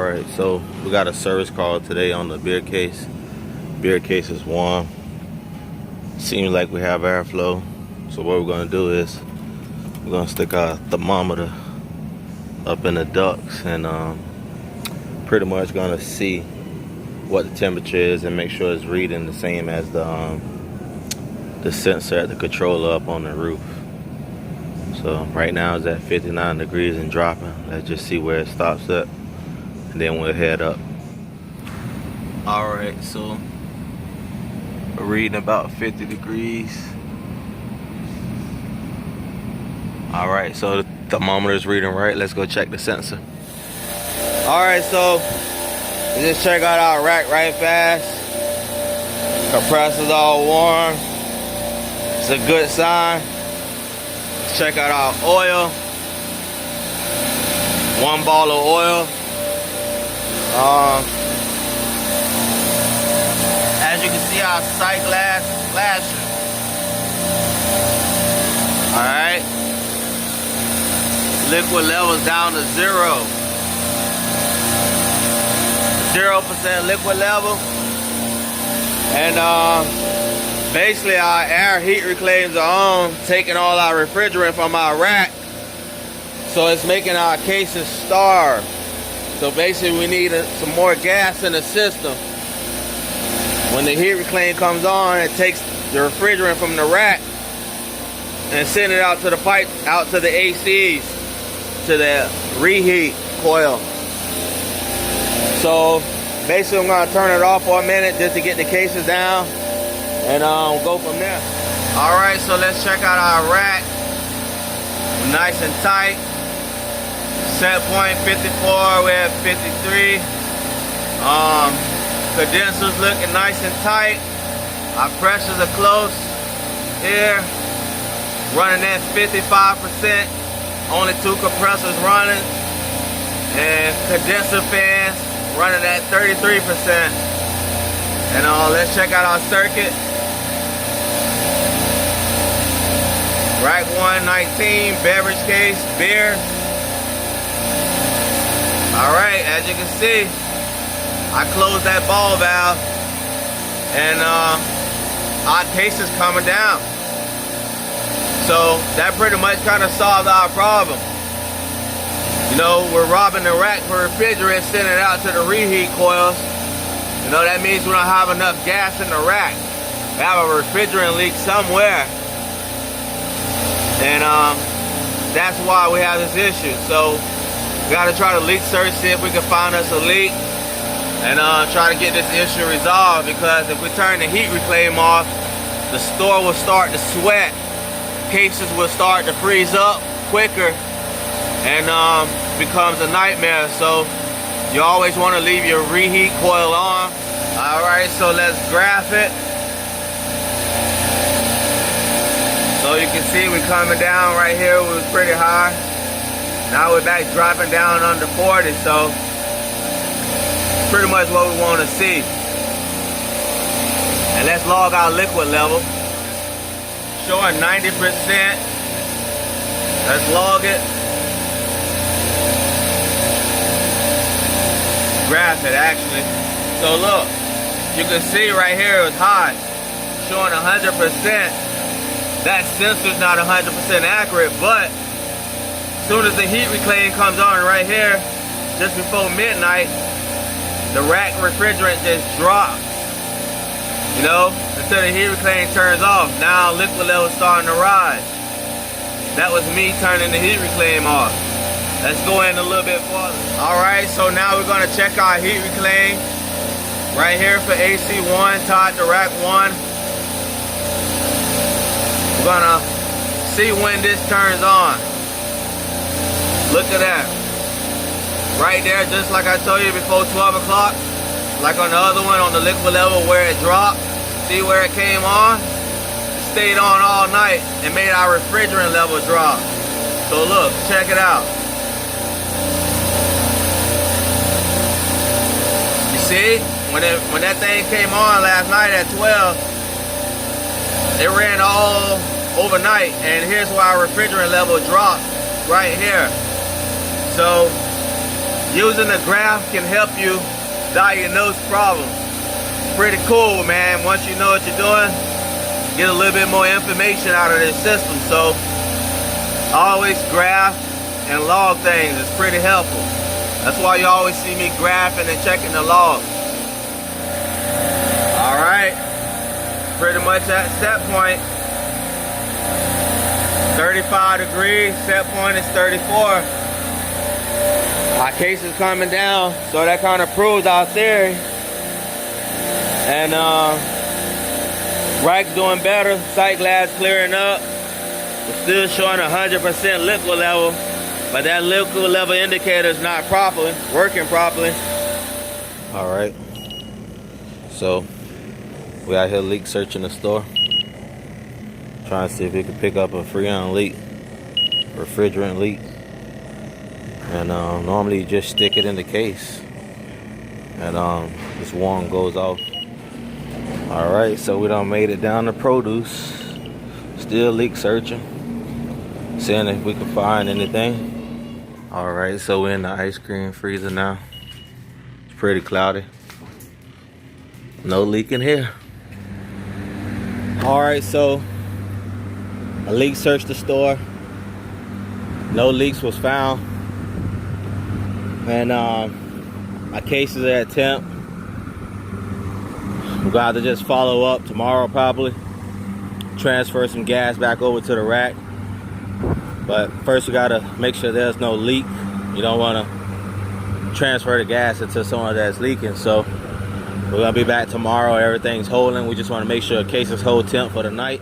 Alright, so we got a service call today on the beer case. Beer case is warm. Seems like we have airflow. So what we're gonna do is we're gonna stick our thermometer up in the ducts and pretty much gonna see what the temperature is and make sure it's reading the same as the sensor at the controller up on the roof. So right now it's at 59 degrees and dropping. Let's just see where it stops at, and then we'll head up. Alright, so we're reading about 50 degrees. Alright, so the thermometer is reading right. Let's go check the sensor. Alright, so we just check out our rack right fast. Compressor's all warm. It's a good sign. Let's check out our oil. 1 ball of oil. As you can see, our sight glass is flashing. Alright. Liquid levels down to 0. 0% liquid level. And basically our air heat reclaims are on, taking all our refrigerant from our rack. So it's making our cases starve. So basically we need some more gas in the system. When the heat reclaim comes on, it takes the refrigerant from the rack and send it out to the pipe, out to the ACs, to the reheat coil. So basically I'm gonna turn it off for a minute just to get the cases down and go from there. Alright, so let's check out our rack. Nice and tight. Set point 54, we're at 53. Condensers looking nice and tight. Our pressures are close here. Running at 55%. Only 2 compressors running. And condenser fans running at 33%. And let's check out our circuit. Rack 119, beverage case, beer. Alright, as you can see, I closed that ball valve and our case is coming down. So that pretty much kind of solved our problem. You know, we're robbing the rack for refrigerant, sending it out to the reheat coils. You know, that means we don't have enough gas in the rack. We have a refrigerant leak somewhere. And that's why we have this issue. So we gotta try to leak search, see if we can find us a leak, and try to get this issue resolved, because if we turn the heat reclaim off, the store will start to sweat. Cases will start to freeze up quicker, and becomes a nightmare. So you always want to leave your reheat coil on. Alright, so let's graph it. So you can see we're coming down right here. We was pretty high. Now we're back dropping down under 40. So pretty much what we want to see. And let's log our liquid level. Showing 90%. Let's log it. Graph it actually. So look, you can see right here it was high, showing 100%. That sensor's not 100% accurate, but as soon as the heat reclaim comes on right here, just before midnight, the rack refrigerant just drops. You know, until the heat reclaim turns off. Now liquid level's starting to rise. That was me turning the heat reclaim off. Let's go in a little bit farther. Alright, so now we're gonna check our heat reclaim. Right here for AC1, tied to rack 1. We're gonna see when this turns on. Look at that. Right there, just like I told you before 12 o'clock. Like on the other one, on the liquid level where it dropped. See where it came on? It stayed on all night and made our refrigerant level drop. So look, check it out. You see? When that thing came on last night at 12, it ran all overnight, and here's why our refrigerant level dropped right here. So using the graph can help you diagnose problems. Pretty cool, man. Once you know what you're doing, get a little bit more information out of this system. So always graph and log things. It's pretty helpful. That's why you always see me graphing and checking the log. All right, pretty much at set point. 35 degrees, set point is 34. Our case is coming down, so that kind of proves our theory. And rack's doing better, sight glass clearing up. We're still showing 100% liquid level, but that liquid level indicator is not working properly. All right, so we out here leak searching the store, trying to see if we can pick up a freon leak, refrigerant leak. And normally you just stick it in the case, and this one goes off. All right, so we done made it down to produce, still leak searching, seeing if we can find anything. All right, so we're in the ice cream freezer now. It's pretty cloudy, no leak in here. All right, so I leak searched the store, no leaks was found. And my cases are at temp. We're gonna have to just follow up tomorrow probably. Transfer some gas back over to the rack. But first we gotta make sure there's no leak. You don't wanna transfer the gas into someone that's leaking. So we're gonna be back tomorrow, everything's holding. We just wanna make sure cases hold temp for the night.